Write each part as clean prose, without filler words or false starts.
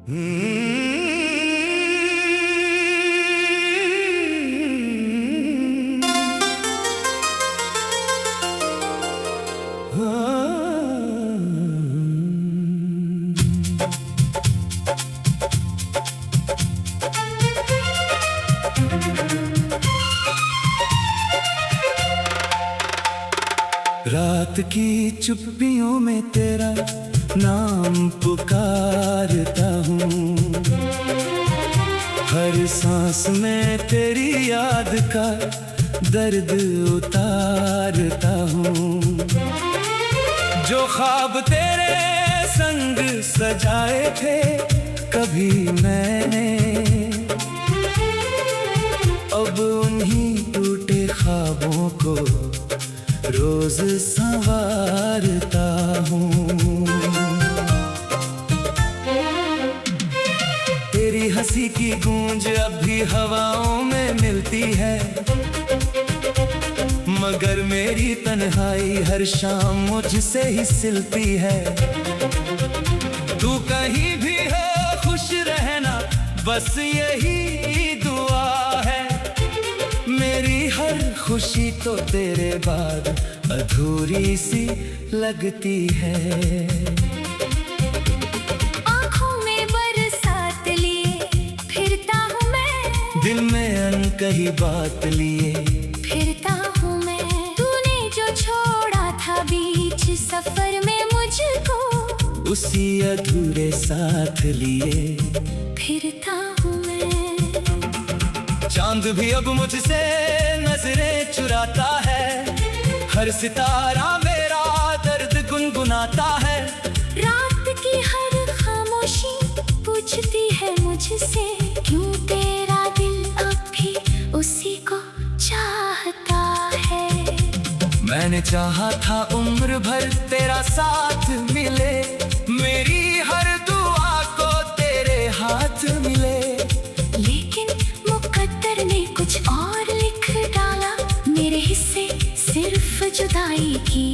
रात की चुप्पियों में तेरा नाम पुकारता हूँ, हर सांस में तेरी याद का दर्द उतारता हूँ। जो ख्वाब तेरे संग सजाए थे कभी मैंने, अब उन्हीं टूटे ख्वाबों को रोज संवारता हूँ। तेरी हंसी की गूंज अब भी हवाओं में मिलती है, मगर मेरी तन्हाई हर शाम मुझसे ही सिलती है। तू कहीं भी हो खुश रहना, बस यही दुआ है। मेरी हर खुशी तो तेरे बाद अधूरी सी लगती है। आँखों में बरसात लिए फिरता हूँ मैं, दिल में अनकही बात लिए फिरता हूँ मैं। तूने जो छोड़ा था बीच सफर में मुझको, उसी अधूरे साथ लिए फिरता हूँ मैं। चांद भी अब मुझसे नजरें चुराता है, हर सितारा मेरा दर्द गुनगुनाता है। रात की हर खामोशी पूछती है मुझसे, क्यों तेरा दिल अब भी उसी को चाहता है। मैंने चाहा था उम्र भर तेरा साथ मिले, मेरी हर दुआ को तेरे हाथ मिले। लेकिन मुकद्दर ने कुछ और लिख डाला, मेरे हिस्से सिर्फ जुदाई की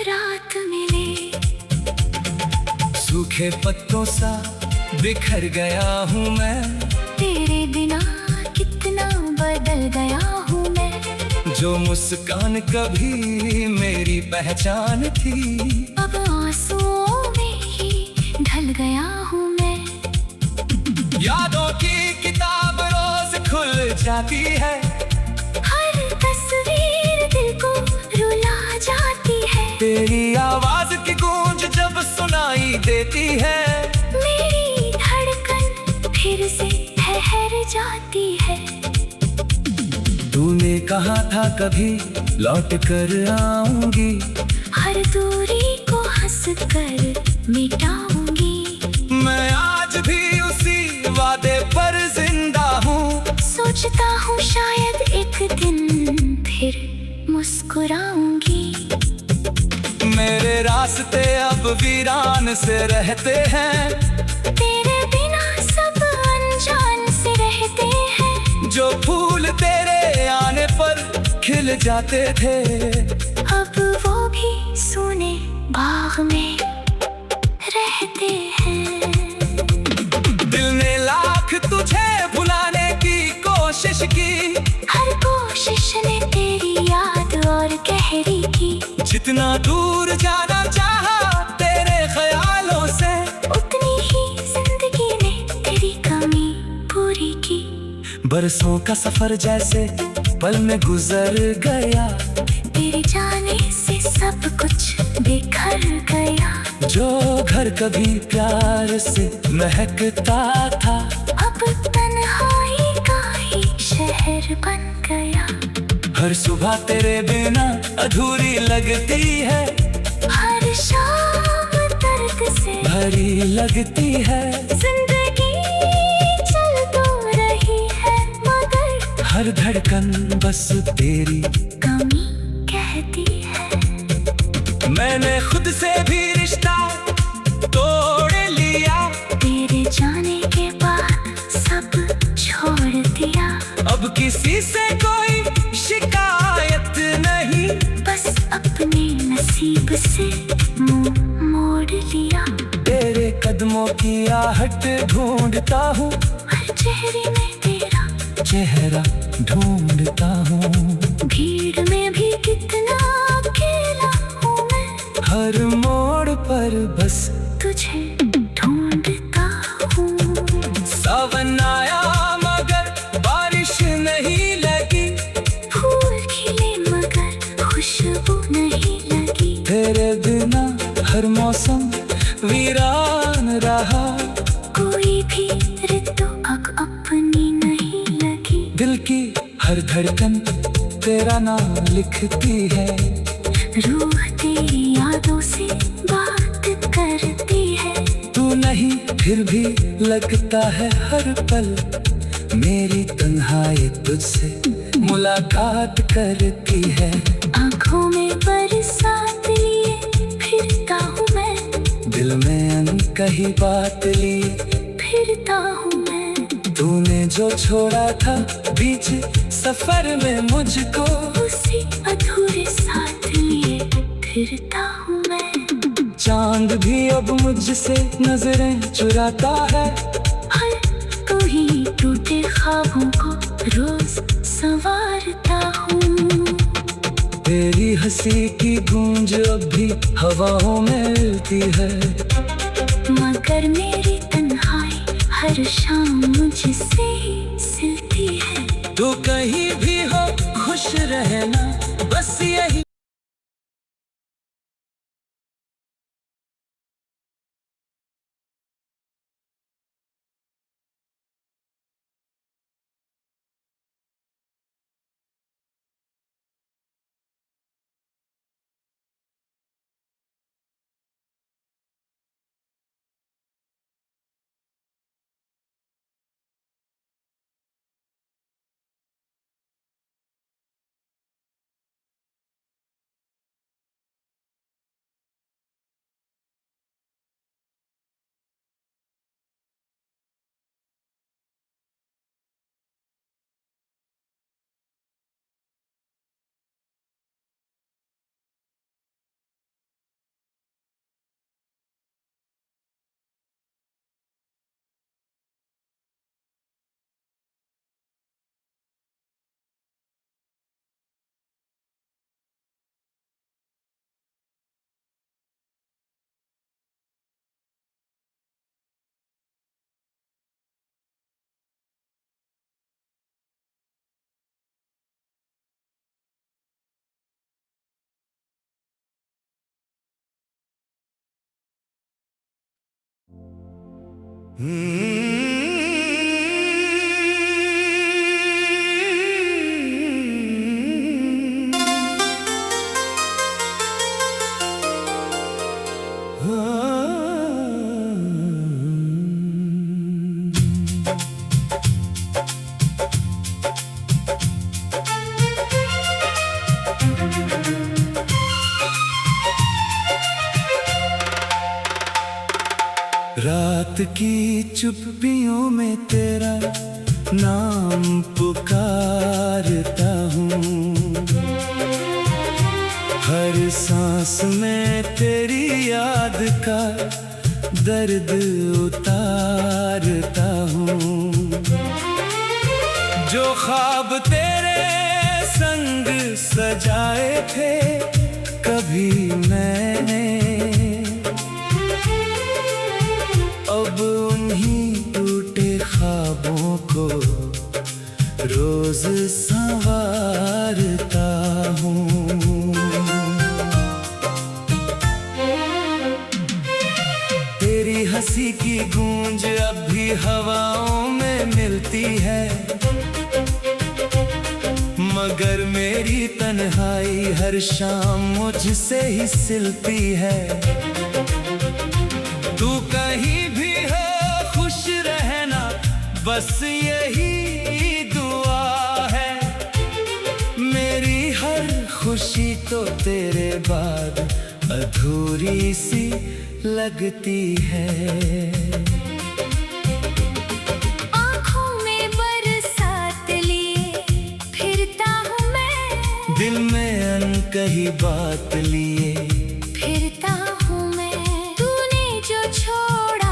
रात मिले। सूखे पत्तों सा बिखर गया हूँ मैं, तेरे बिना कितना बदल गया हूँ मैं। जो मुस्कान कभी मेरी पहचान थी, अब आंसुओं में ही ढल गया हूँ मैं। यादों की किताब रोज खुल जाती है, हर तस्वीर दिल को रुला जाती है। तेरी आवाज की गूंज जब सुनाई देती है, मेरी धड़कन फिर से ठहर जाती है। तूने कहा था कभी लौट कर आऊंगी, हर दूरी को हंस कर मिटाऊंगी। मैं आज भी उसी वादे पर जिंदा हूँ। सोचता हूँ शायद एक दिन फिर मुस्कुराऊंगी। मेरे रास्ते अब वीरान से रहते हैं, तेरे बिना सब अनजान से रहते हैं। जो फूल तेरे आने पर खिल जाते थे, अब वो भी सूने बाग में रहते हैं। दिल ने लाख तुझे भुलाने की कोशिश की, हर कोशिश ने तेरी याद और गहरी की। जितना दूर जाना चाहा तेरे ख्यालों से, उतनी ही जिंदगी ने तेरी कमी पूरी की। बरसों का सफर जैसे पल में गुजर गया, तेरे जाने से सब कुछ बिखर गया। जो घर कभी प्यार से महकता था, अब तन्हाई का ही शहर बन गया। हर सुबह तेरे बिना अधूरी लगती है, हर शाम दर्द से भरी लगती है। जिंदगी चल तो रही है, मगर हर धड़कन बस तेरी कमी कहती है। मैंने खुद से भी रिश्ता तोड़ लिया, तेरे जाने के बाद सब छोड़ दिया। अब किसी से कोई शिकायत नहीं, बस अपने नसीब से मुंह मोड़ लिया। तेरे कदमों की आहट ढूंढता हूँ, हर चेहरे में तेरा चेहरा ढूंढता हूँ। भीड़ में भी कितना अकेला हूँ मैं, हर मोड़ पर बस तुझे ढूंढता हूँ। सावन आया मगर बारिश नहीं लगी, फूल खिले मगर खुशबू नहीं लगी। तेरे बिना हर मौसम वीरान रहा, कोई भी ऋतु अब अपनी नहीं लगी। दिल की हर धड़कन तेरा नाम लिखती है, रूह तेरी यादों से बात करती है। तू नहीं फिर भी लगता है हर पल, मेरी तन्हाई तुझसे मुलाकात करती है। आँखों में बरसात लिए फिरता हूँ मैं, दिल में अनकही बात लिए फिरता हूँ मैं। तूने जो छोड़ा था बीच सफर में मुझको, उसी अधूरे साथ लिए फिरता हूँ मैं। चांद भी अब मुझसे नजरें चुराता है, हर कोई टूटे ख्वाबों को रोज संवारता हूँ। तेरी हंसी की गूंज अब भी हवाओं में मिलती है, मगर मेरी तन्हाई हर शाम मुझसे ही सिलती है। तू कहीं भी हो खुश रहना, बस यही रात की चुप्पियों में तेरा नाम पुकारता हूँ, हर सांस में तेरी याद का दर्द उतारता हूँ। जो ख्वाब तेरे संग सजाए थे कभी मैंने, अब उन्हीं टूटे ख्वाबों को रोज संवारता हूँ। तेरी हंसी की गूंज अब भी हवाओं में मिलती है, मगर मेरी तन्हाई हर शाम मुझसे ही सिलती है। तू कहीं भी हो खुश रहना, बस यही दुआ है। मेरी हर खुशी तो तेरे बाद अधूरी सी लगती है। आँखों में बरसात लिए फिरता हूँ मैं, दिल में अनकही बात लिए फिरता हूँ मैं। तूने जो छोड़ा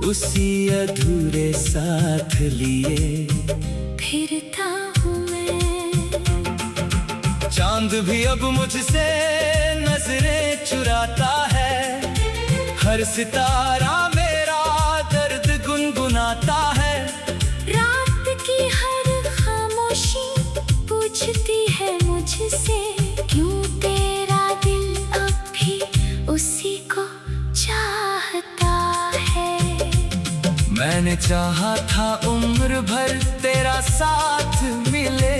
उसी अधूरे साथ लिए फिरता हूँ मैं। चांद भी अब मुझसे नजरें चुराता है, हर सितारा मेरा दर्द गुनगुनाता है। रात की हर खामोशी पूछती है मुझसे, क्यों तेरा दिल अब भी उसी को चाहता है। मैंने चाहा था उम्र भर तेरा साथ मिले,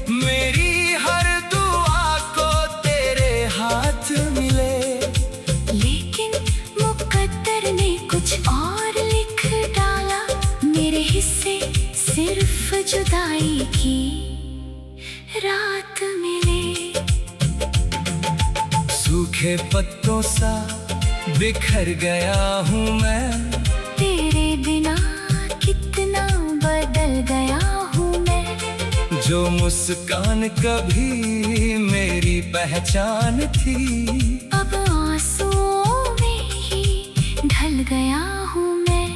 मेरी हर दुआ को तेरे हाथ मिले। लेकिन मुकद्दर ने कुछ और लिख डाला, मेरे हिस्से सिर्फ जुदाई की रात मिले। सूखे पत्तों सा बिखर गया हूँ मैं, तेरे बिना कितना बदल गया हूँ मैं। जो मुस्कान कभी मेरी पहचान थी, अब आंसुओं में ही ढल गया हूँ मैं।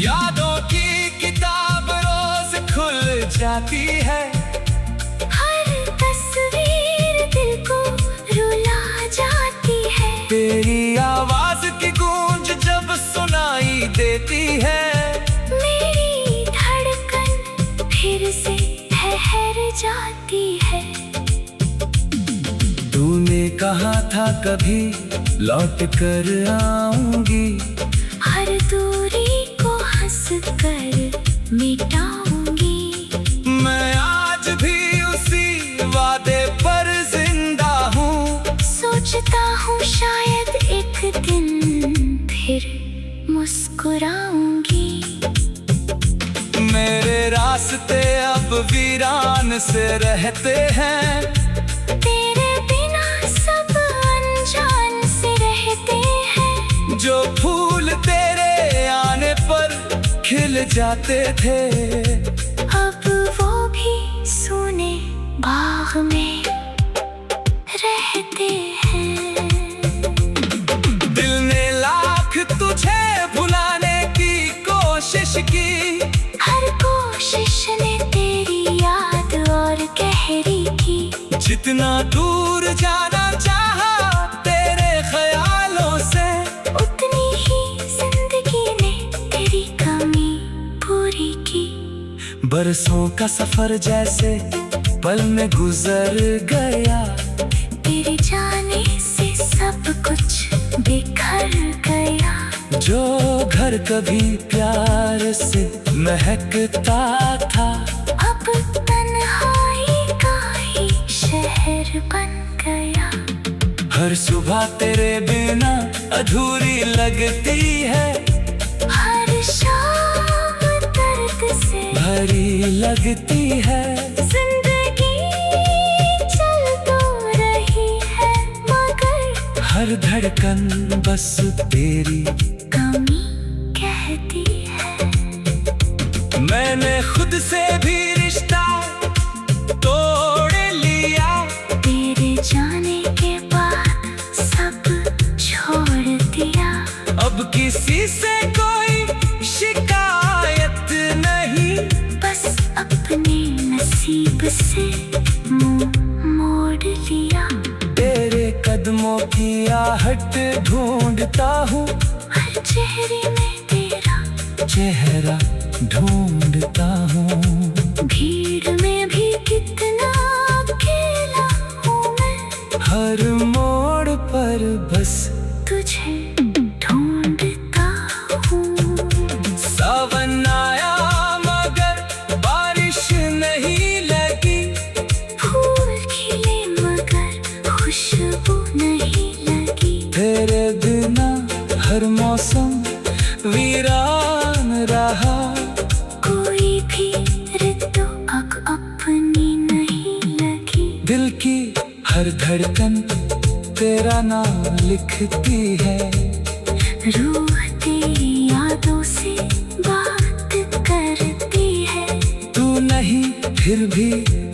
यादों की किताब रोज खुल जाती है, हर तस्वीर दिल को रुला जाती है। तेरी आवाज की गूंज जब सुनाई देती है, मेरी धड़कन फिर से ठहर जाती है। तूने कहा था कभी लौट कर आऊंगी, हर दूरी को हंस कर मिटाऊंगी। मैं आज भी उसी वादे पर जिंदा हूँ। सोचता हूँ शायद एक दिन फिर मुस्कुराऊंगी। मेरे रास्ते अब वीरान से रहते हैं, तेरे बिना सब अनजान से रहते हैं। जो फूल तेरे आने पर खिल जाते थे, अब वो भी सूने बाग में रहते हैं। दिल ने लाख तुझे भुलाने की कोशिश की, हर कोशिश ने तेरी याद और गहरी की। जितना दूर जाना चाहा तेरे ख्यालों से, उतनी ही जिंदगी ने तेरी कमी पूरी की। बरसों का सफर जैसे पल में गुजर गया, तेरे जाने से सब कुछ बिखर गया। जो घर कभी प्यार से महकता था, अब तन्हाई का ही शहर बन गया। हर सुबह तेरे बिना अधूरी लगती है, हर शाम दर्द से भरी लगती है। जिंदगी चल तो रही है, मगर हर धड़कन बस तेरी कमी कहती है। मैंने खुद से भी रिश्ता तोड़ लिया, तेरे जाने के बाद सब छोड़ दिया। अब किसी से कोई शिकायत नहीं, बस अपने नसीब से मुंह मोड़ लिया। तेरे कदमों की आहट ढूंढता हूँ, हर चेहरे में तेरा चेहरा ढूंढता हूँ। भीड़ में भी कितना अकेला हूँ मैं, हर मोड़ पर बस तुझे ढूंढता हूँ। सावन आया मगर बारिश नहीं लगी, फूल खिले मगर खुशबू नहीं लगी। तेरे बिना हर मौसम वीरान रहा, कोई भी ऋतु अब अपनी नहीं लगी। दिल की हर धड़कन तेरा नाम लिखती है। रूह तेरी यादों से बात करती है। तू नहीं फिर भी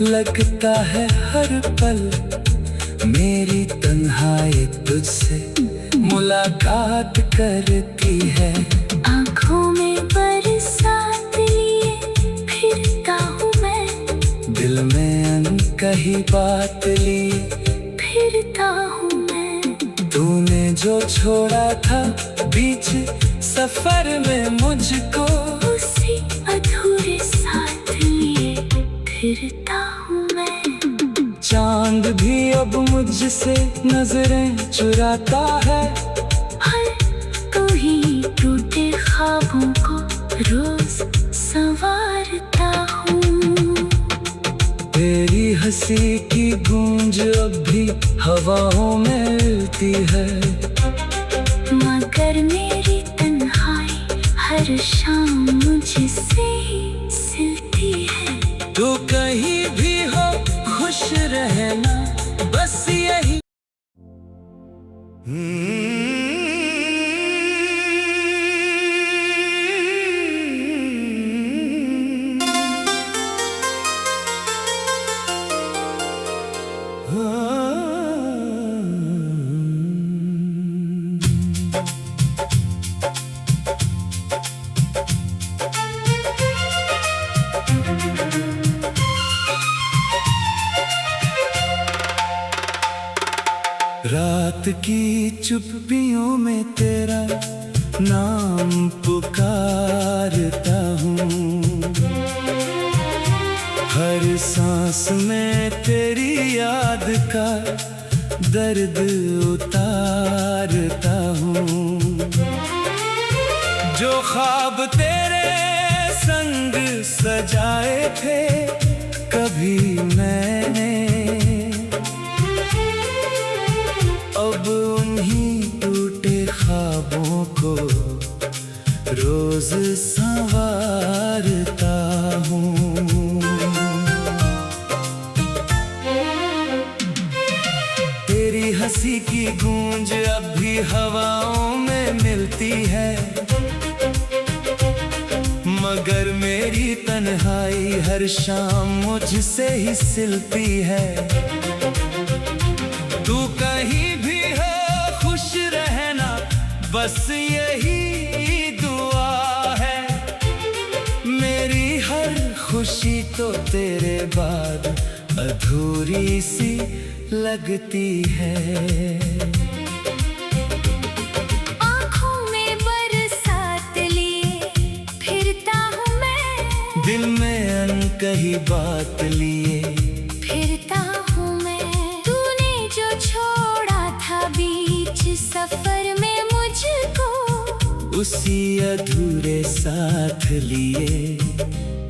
लगता है हर पल, मेरी तन्हाई तुझसे मुलाकात करती है। आंखों में बरसात लिए फिरता हूँ मैं, दिल में अनकही बात लिए फिरता हूँ मैं। तूने जो छोड़ा था बीच सफर में मुझको, उसी अधूरे साथ लिए फिरता हूँ मैं। चांद भी अब मुझसे नजरें चुराता है। हर कोई टूटे ख्वाबों को रोज संवारता हूँ। तेरी हंसी की गूंज अब भी हवाओं में मिलती है। मगर मेरी तन्हाई हर शाम मुझसे ही सिलती है। तू कहीं भी हो खुश रहना, बस यही। रात की चुप्पियों में तेरा नाम पुकारता हूँ। हर सांस में तेरी याद का दर्द उतारता हूँ। जो ख्वाब तेरे संग सजाए थे कभी मैंने, अब उन्हीं टूटे ख्वाबों को रोज संवारता हूँ। तेरी हंसी की गूंज अब भी हवाओं में मिलती है। मगर मेरी तन्हाई हर शाम मुझसे ही सिलती है। तू कहीं भी हो खुश रहना, बस यही दुआ है। मेरी हर खुशी तो तेरे बाद अधूरी सी लगती है। आंखों में बरसात लिए फिरता हूँ मैं, दिल में अनकही बात लिए फिरता हूँ मैं। तूने जो छोड़ा था बीच सफर में मुझको, उसी अधूरे साथ लिए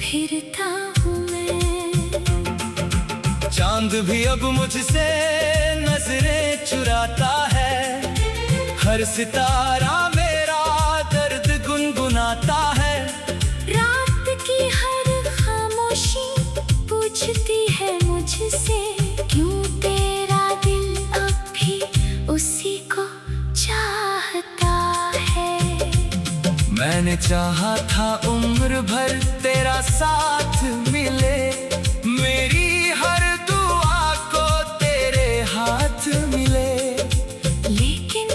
फिरता हूँ मैं। चांद भी अब मुझसे नजरें चुराता है। हर सितारा मेरा दर्द गुनगुनाता है। रात की हर खामोशी पूछती है मुझसे, क्यों तेरा दिल अब भी उसी को चाहता है। मैंने चाहा था उम्र भर तेरा साथ मिले, मेरी हर दुआ को तेरे हाथ मिले। लेकिन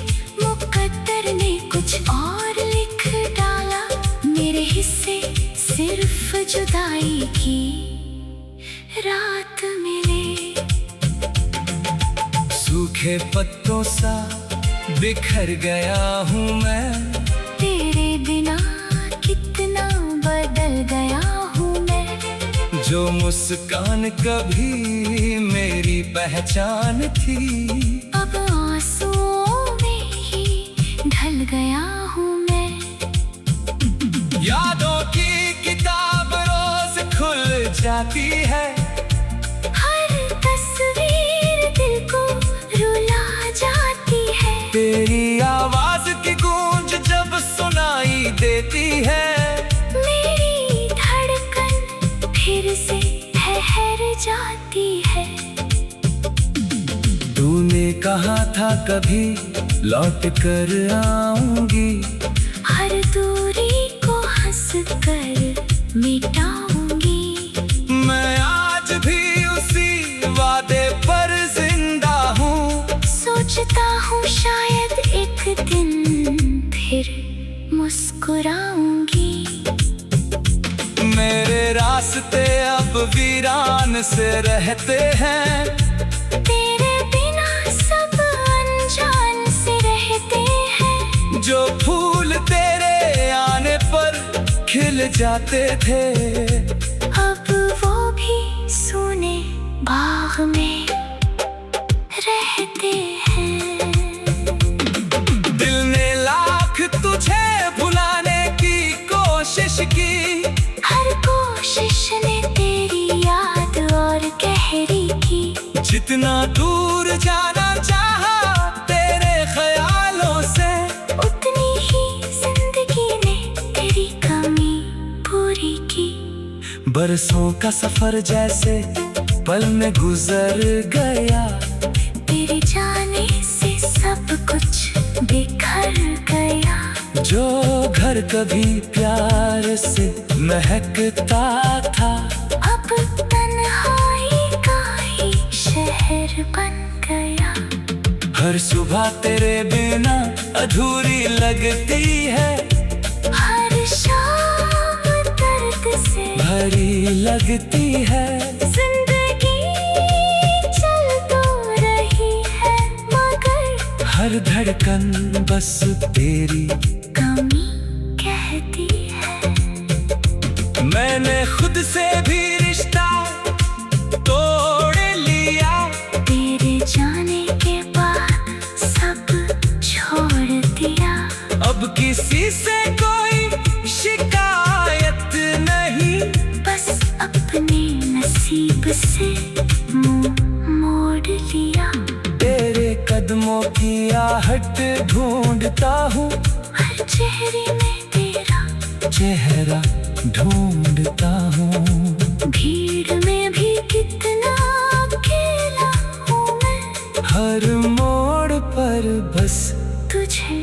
मुकद्दर ने कुछ और लिख डाला, मेरे हिस्से सिर्फ जुदाई की रात मिले। सूखे पत्तों सा बिखर गया हूँ मैं, तेरे बिना कितना बदल गया हूँ मैं। जो मुस्कान कभी मेरी पहचान थी, अब आंसुओं में ही ढल गया हूँ मैं। यादों की किताब रोज खुल जाती है। हर तस्वीर दिल को रुला जाती है। तेरी आवाज की गूंज जब सुनाई देती है, मेरी धड़कन फिर से ठहर जाती है। तूने कहा था कभी लौट कर आऊंगी, हर दूरी को हंस कर मिटाऊंगी। मैं आज भी उसी वादे पर जिंदा हूँ। सोचता हूँ हूँ शायद एक दिन फिर मुस्कुराऊंगी। मेरे रास्ते अब वीरान से रहते हैं, तेरे बिना सब अनजान से रहते हैं। जो फूल तेरे आने पर खिल जाते थे, अब वो भी सूने बाग में रहते हैं। दिल ने लाख तुझे भुलाने की कोशिश की, हर कोशिश ने तेरी याद और गहरी की। जितना दूर जाना चाहा तेरे ख्यालों से, उतनी ही जिंदगी ने तेरी कमी पूरी की। बरसों का सफर जैसे पल में गुजर गया, तेरे जाने से सब कुछ बिखर गया। जो घर कभी प्यार से महकता था, अब तन्हाई का ही शहर बन गया। हर सुबह तेरे बिना अधूरी लगती है, हर शाम दर्द से भरी लगती है। जिंदगी चल तो रही है मगर हर धड़कन बस तेरी कमी कहती है। मैंने खुद से भी रिश्ता तोड़ लिया, तेरे जाने के बाद सब छोड़ दिया। अब किसी से कोई शिकायत नहीं, बस अपने नसीब से मुंह मोड़ लिया। तेरे कदमों की आहट ढूंढता हूँ, हर चेहरे में तेरा चेहरा ढूंढता हूँ। भीड़ में भी कितना अकेला हूँ मैं, हर मोड़ पर बस तुझे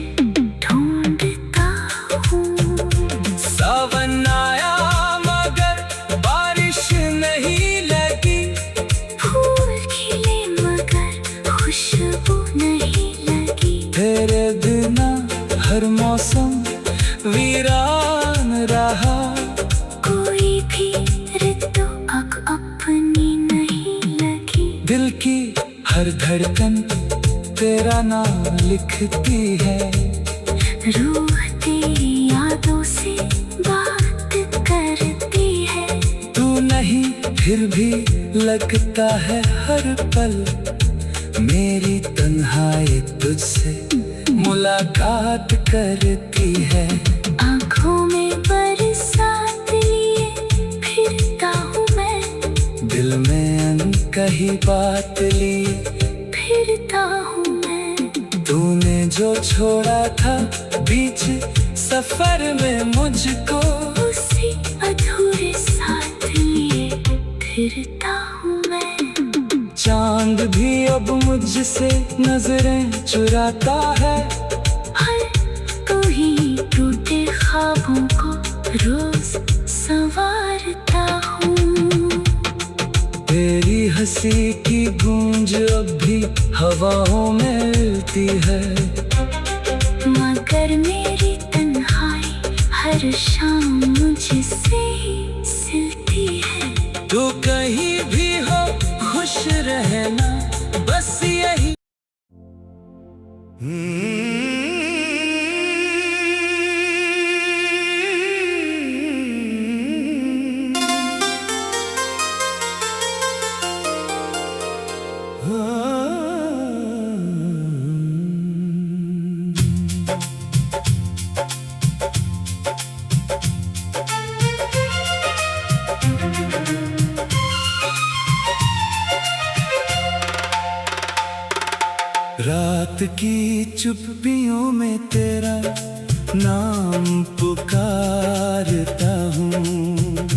ढूंढता हूँ। सावन आया मगर बारिश नहीं लगी, फूल खिले मगर खुशबू नहीं लगी। तेरे बिना हर मौसम वीरान रहा, कोई भी ऋतु अब अपनी नहीं लगी। दिल की हर धड़कन तेरा नाम लिखती है। रूह तेरी यादों से बात करती है। तू नहीं फिर भी लगता है हर पल, मेरी तन्हाई तुझसे मुलाकात करती है। आँखों में बरसात लिए फिरता हूँ मैं, दिल में अनकही बात लिए फिरता हूँ मैं। तूने जो छोड़ा था बीच सफर में मुझको, उसी अधूरे साथ लिए फिरता हूँ मैं। चांद भी अब मुझसे नजरें चुराता है, हर कोई टूटे ख्वाबों को रोज संवारता हूँ। तेरी हंसी की गूंज अब भी हवाओं में मिलती है, मगर मेरी तन्हाई हर शाम मुझसे ही सिलती है। तू कहीं भी हो खुश रहना, बस यही। रात की चुप्पियों में तेरा नाम पुकारता हूँ,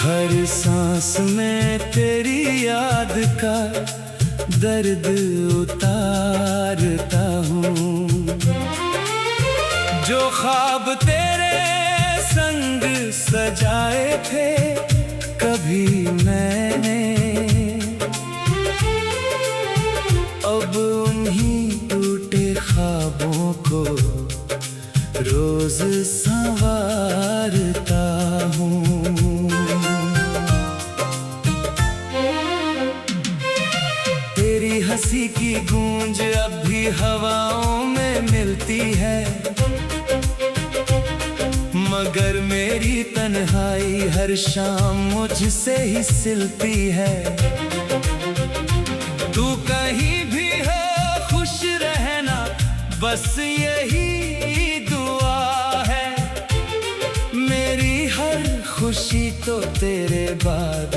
हर सांस में तेरी याद का दर्द उतारता हूँ। जो ख्वाब तेरे संग सजाए थे कभी मैंने, अब यूं ही टूटे ख्वाबों को रोज संवारता हूँ। तेरी हंसी की गूंज अब भी हवाओं में मिलती है, मगर मेरी तन्हाई हर शाम मुझसे ही सिलती है। तू कहीं भी हो खुश रहना, बस यही दुआ है। मेरी हर खुशी तो तेरे बाद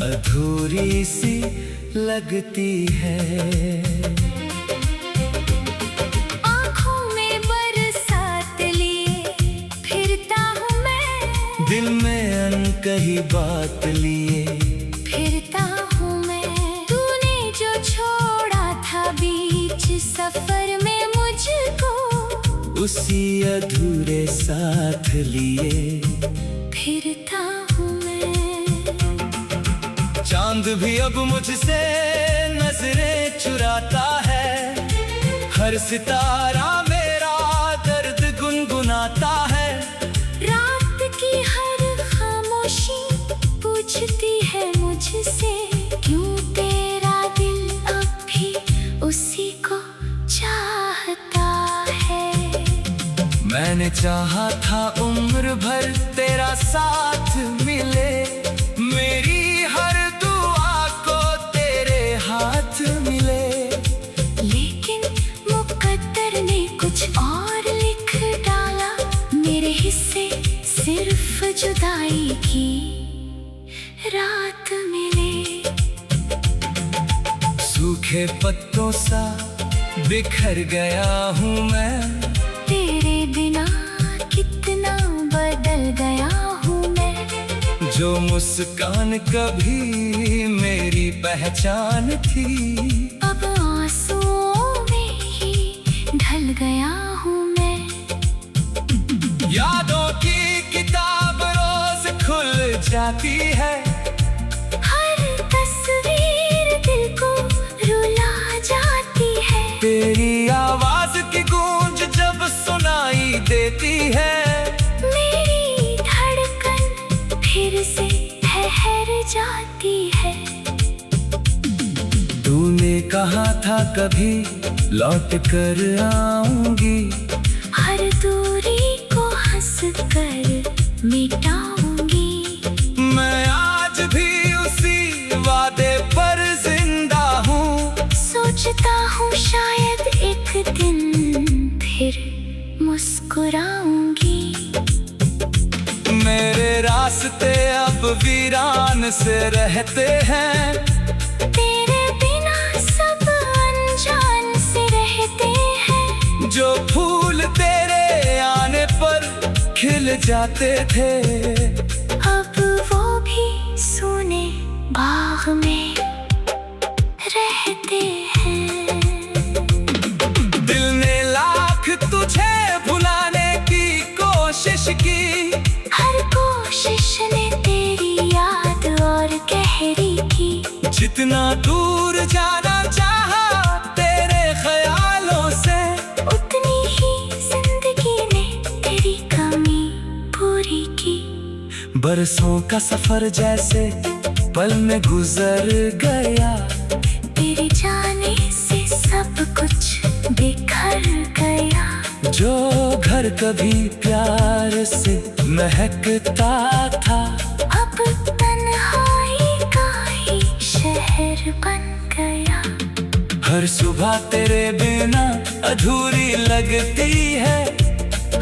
अधूरी सी लगती है। आँखों में बरसात लिए फिरता हूँ मैं, दिल में अनकही बात लिए फिरता हूँ मैं। तूने जो छोड़ा था बीच सफर में मुझको, उसी अधूरे साथ लिए फिरता हूँ मैं। चांद भी अब मुझसे नजरें चुराता है, हर सितारा मेरा दर्द गुनगुनाता है। रात की हर खामोशी पूछती है मुझसे, क्यों तेरा दिल अब भी उसी को चाहता है। मैंने चाहा था उम्र भर तेरा साथ मिले, मेरी हर दुआ को तेरे हाथ मिले। लेकिन मुकद्दर ने कुछ और लिख डाला, मेरे हिस्से सिर्फ जुदाई की रात मिले। सूखे पत्तों सा बिखर गया हूँ मैं, तेरे बिना कितना बदल गया हूँ मैं। जो मुस्कान कभी मेरी पहचान थी, अब आंसुओं में ही ढल गया हूँ मैं। यादों की किताब रोज खुल जाती है, हर तस्वीर दिल को रुला जाती है। तेरी आवाज की गूंज जब सुनाई देती है, मेरी धड़कन फिर से ठहर जाती है। तूने कहा था कभी लौट कर आऊंगी, हर दूरी को हंस कर मिटाऊंगी। मैं आज भी उसी वादे पर जिंदा हूँ। सोचता हूँ शायद एक दिन फिर मुस्कुराऊंगी। मेरे रास्ते अब वीरान से रहते हैं, तेरे बिना सब अनजान से रहते हैं। जो फूल तेरे आने पर खिल जाते थे, अब वो भी सूने बाग में रहते हैं। दिल ने लाख तुझे भुलाने की कोशिश की, हर कोशिश ने तेरी याद और गहरी की। जितना दूर जाना चाहा तेरे ख्यालों से, उतनी ही जिंदगी ने तेरी कमी पूरी की। बरसों का सफर जैसे पल में गुजर गया, तेरे जाने से सब कुछ बिखर गया। जो घर कभी प्यार से महकता था, अब तन्हाई का ही शहर बन गया। हर सुबह तेरे बिना अधूरी लगती है,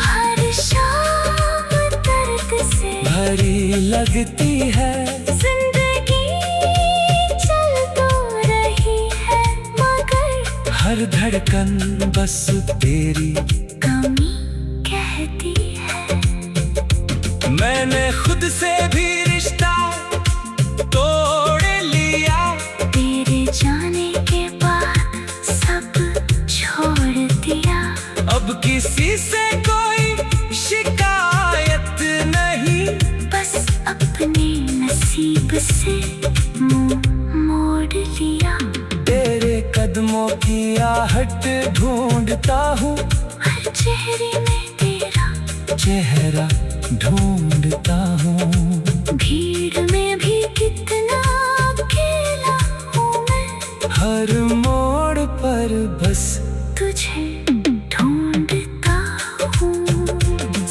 हर शाम दर्द से भरी लगती है। जिंदगी चल तो रही है, मगर हर धड़कन बस तेरी कमी कहती है। मैंने खुद से भी रिश्ता तोड़ लिया, तेरे जाने के बाद सब छोड़ दिया। अब किसी से कोई शिकायत नहीं, बस अपने नसीब से मुंह मोड़ लिया। तेरे कदम कदमों की आहट ढूंढता हूँ, हर चेहरे में तेरा चेहरा ढूंढता हूँ। भीड़ में भी कितना अकेला हूँ मैं, हर मोड़ पर बस तुझे ढूंढता हूँ।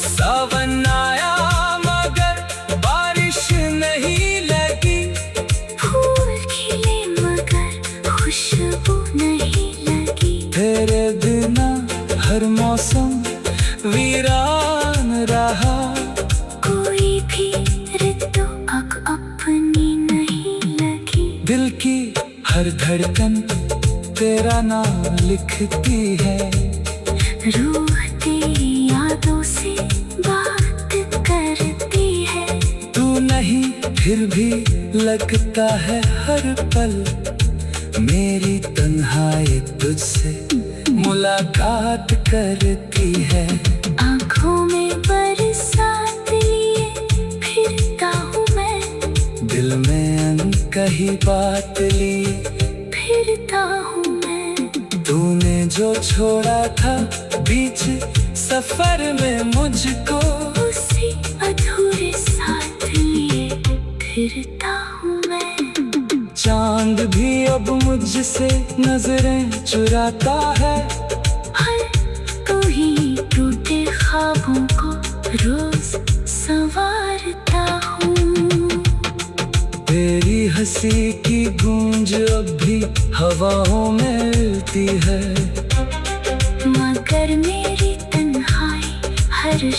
सावन आया मगर बारिश नहीं लगी, फूल खिले मगर खुशबू नहीं लगी। तेरे बिना हर मौसम वीरान रहा, कोई भी ऋतु अब अपनी नहीं लगी। दिल की हर धड़कन तेरा नाम लिखती है, रूह तेरी यादों से बात करती है। तू नहीं फिर भी लगता है हर पल, मेरी तन्हाई तुझसे मुलाकात करती है। आँखों में बरसात लिए फिरता हूँ मैं, दिल में अनकही बात लिए फिरता हूँ मैं। तूने जो छोड़ा था बीच सफर में मुझको, उसी अधूरे साथ लिए फिरता हूँ मैं। चांद भी अब मुझसे नजरें चुराता है, हर तू ही टूटे ख्वाबों को रोज संवारता हूँ। तेरी हंसी की गूंज अब भी हवाओं में मिलती है, मगर मेरी तन्हाई हर